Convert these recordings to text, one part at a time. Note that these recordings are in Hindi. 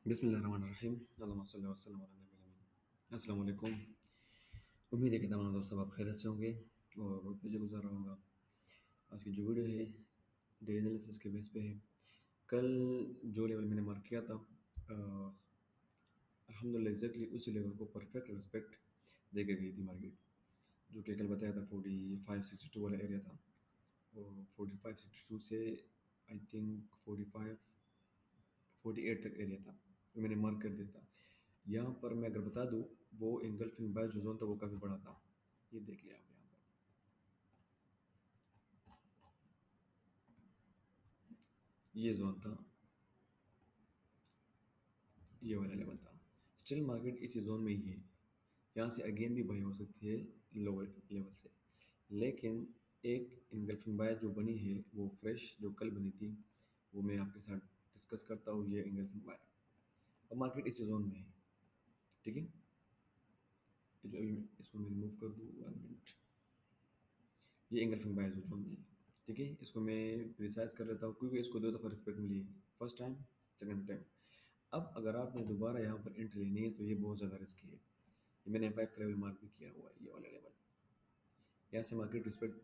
बिस्मिल्लाहिर्रहमानिर्रहीम अल्लाहुम्मा सल्लि वसल्लम अला नबीना मुहम्मद। अस्सलाम वालेकुम। उम्मीद है कि तमाम दोस्त सब आप खैरियत से होंगे और बहुत मुझे गुज़ार रहा होगा। आज की जो वीडियो है डे एनालिसिस के बेस पे है। कल जो लेवल मैंने मार्क किया था अल्हम्दुलिल्लाह एग्जैक्टली उसी लेवल को परफेक्ट रिस्पेक्ट दे के गई थी मार्केट, जो कि कल बताया था 4562 वाला एरिया था। और 4562 से आई थिंक 48 तक एरिया था, तो मैंने मार्क कर दिया था। यहाँ पर मैं अगर बता दूँ, वो एंगल्फिंग बाय जो जोन था वो काफ़ी बड़ा था। ये देख लिया आप यहाँ पर, ये जोन था, ये वाला लेवल था। स्टिल मार्केट इसी जोन में ही है। यहाँ से अगेन भी बाय हो सकती है लोअर लेवल से, लेकिन एक एंगल्फिंग बाय जो बनी है वो फ्रेश जो कल बनी थी, वो मैं आपके साथ डिस्कस करता हूँ। ये एंगल्फिंग बाय और मार्केट इसी जोन में है। ठीक है, ये जो अभी इसको मैं रिमूव कर दूँ 1 मिनट। ये एंगल्फिंग बाय जो जोन में है। ठीक है, इसको मैं प्रिसाइज कर लेता हूँ क्योंकि इसको दो दफ़ा रिस्पेक्ट मिली है, फर्स्ट टाइम, सेकंड टाइम। अब अगर आपने दोबारा यहाँ पर एंट्री लेनी है तो ये बहुत ज़्यादा रिस्की है। ये मैंने F5 का लेवल मार्क भी किया हुआ है, ये वाला लेवल। यहाँ से मार्केट रिस्पेक्ट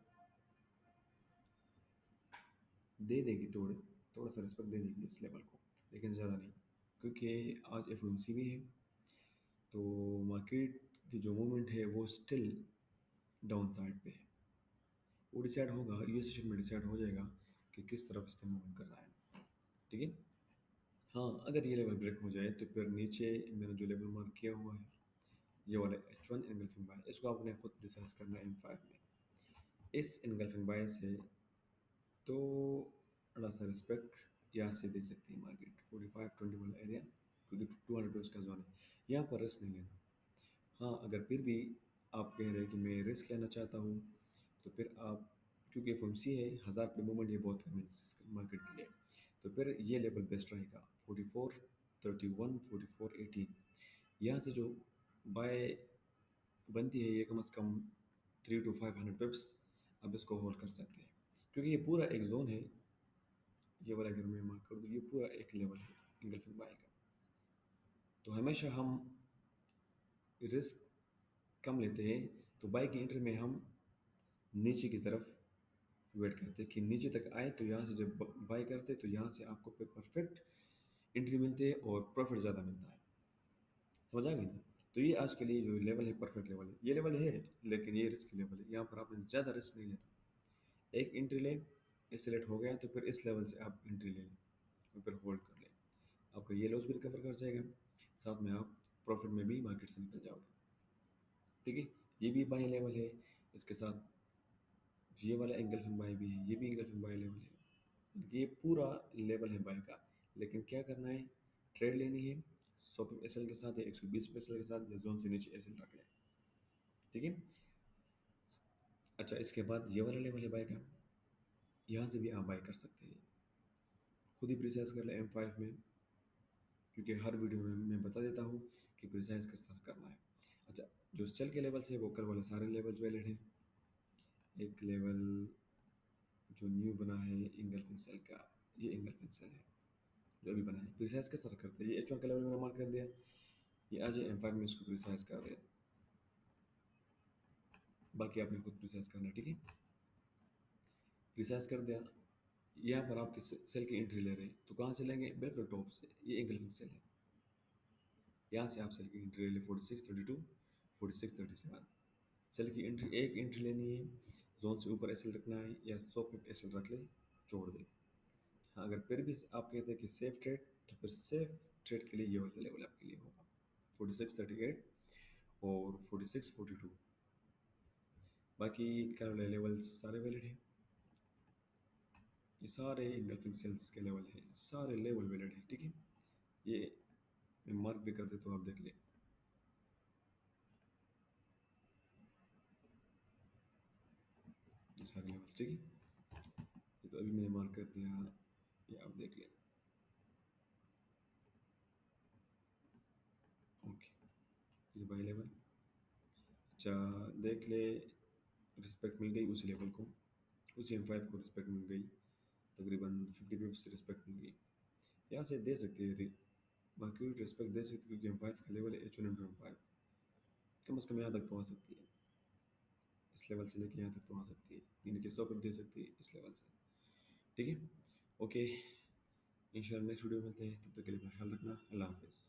दे देगी, थोड़े थोड़ा सा रिस्पेक्ट दे देगी इस लेवल को, लेकिन ज़्यादा नहीं, क्योंकि आज एफओएमसी भी है। तो मार्केट की जो मूवमेंट है वो स्टिल डाउन साइड पे है। वो डिसाइड होगा, यूएस सेशन में डिसाइड हो जाएगा कि किस तरफ इसने मूवमेंट करना है। ठीक है, हाँ, अगर ये लेवल ब्रेक हो जाए तो फिर नीचे मैंने जो लेवल मार्क किया हुआ है, ये वाला H1 एंगल्फिंग बाय, इसको आपने खुद डिसाइड करना है M5 में। इस एंगल्फिंग बाय से तो थोड़ा सा रिस्पेक्ट यहाँ से दे सकती है मार्केट 4520 वाला एरिया, क्योंकि 200 उसका जोन है। यहाँ पर रिस्क नहीं लेना। हाँ, अगर फिर भी आप कह रहे हैं कि मैं रिस्क लेना चाहता हूँ, तो फिर आप, क्योंकि एफओएमसी है, 1000 पे मूवमेंट ये बहुत है मार्केट के लिए, तो फिर ये लेवल बेस्ट रहेगा 4431 4418। यहाँ से जो बाय बनती है ये कम से कम 3 to 500 पिप्स अब इसको होल्ड कर सकते हैं, क्योंकि ये पूरा एक जोन है। ये वाला अगर मैं मार्क कर दूँ, ये पूरा एक लेवल है इंगल्फिंग बाय का। तो हमेशा हम रिस्क कम लेते हैं, तो बाय की एंट्री में हम नीचे की तरफ वेट करते हैं कि नीचे तक आए, तो यहाँ से जब बाय करते हैं तो यहाँ से आपको फिर परफेक्ट एंट्री मिलती है और प्रॉफिट ज़्यादा मिलता है। समझ आ गई ना? तो ये आज के लिए जो लेवल है परफेक्ट लेवल है, ये लेवल है, लेकिन ये रिस्क लेवल है। यहाँ पर आपने ज़्यादा रिस्क नहीं लेना। एक एंट्री लें, ये सिलेक्ट हो गया तो फिर इस लेवल से आप एंट्री ले लें और फिर होल्ड कर लें। आपका ये लॉस भी रिकवर कर जाएगा, साथ में आप प्रॉफिट में भी मार्केट से निकल जाओगे। ठीक है, ये भी बाई लेवल है, इसके साथ ये वाला एंगल्फिंग बाय भी है, ये भी एंगल्फिंग बाय लेवल है। ये पूरा लेवल है बाय का, लेकिन क्या करना है, ट्रेड लेनी है 100 एस एल के साथ या 120 एस एल के साथ, या जोन से नीचे एस एल रख लें। ठीक है, अच्छा, इसके बाद ये वाला लेवल है बाय का, यहाँ से भी आप बाय कर सकते हैं। खुद ही प्रिसाइज कर लें M5 में, क्योंकि हर वीडियो में मैं बता देता हूँ कि प्रिसाइज किस तरह करना है। अच्छा, जो सेल के लेवल से वो कल वाले सारे लेवल वैलिड हैं। एक लेवल जो न्यू बना है इंगल्फिंग सेल का, ये इंगल्फिंग सेल है जो अभी बना है। प्रिसाइज किस तरह करते हैं, ये H1 का लेवल मैंने मार्क कर दिया, ये आज M5 में इसको प्रिसाइज कर रहे हैं। बाकी आपने खुद प्रिसाइज करना है। ठीक है, प्रिसाइज कर दिया। यहाँ पर आप किस सेल की एंट्री ले रहे हैं, तो कहाँ से लेंगे, बिल्कुल टॉप से, ये इंगल्फिंग सेल है। यहाँ से आप सेल की एंट्री ले लें 4632 4637। सेल की एंट्री, एक एंट्री लेनी है, जोन से ऊपर एस एल रखना है या 100 पिप एस एल रख ले, छोड़ दे। हाँ, अगर फिर भी आप कहते हैं कि सेफ ट्रेड, तो फिर सेफ ट्रेड के लिए ये वाला लेवल आपके लिए होगा 4638 और 4642। बाकी क्या वाले लेवल सारे वैलिड हैं, ये सारे इंगल्फिंग सेल्स के लेवल हैं, सारे लेवल वैलिड हैं। ठीक है, ये मैं मार्क भी कर देता हूँ, आप देख ले, ये सारे लेवल्स। ठीक है, ये तो अभी मैंने मार्क कर दिया, ये आप देख ले। ओके, ये बाई लेवल, अच्छा देख ले, रिस्पेक्ट मिल गई उस लेवल को, उसी M5 को रिस्पेक्ट मिल गई, तकरीबन 50 पिप से रिस्पेक्ट मिल गई। यहाँ से दे सकते हैं मार्केट रिस्पेक्ट दे सकती है क्योंकि एम फाइव का लेवल है, H one into M five कम से कम यहाँ तक पहुँच सकती है, इस लेवल से लेके यहाँ तक पहुँच सकती है, यानी कि 100 दे सकती है इस लेवल से। ठीक है, ओके, इंशाल्लाह नेक्स्ट वीडियो में मिलते हैं, तब तक के लिए अपना ख्याल रखना, अल्लाह हाफिज़।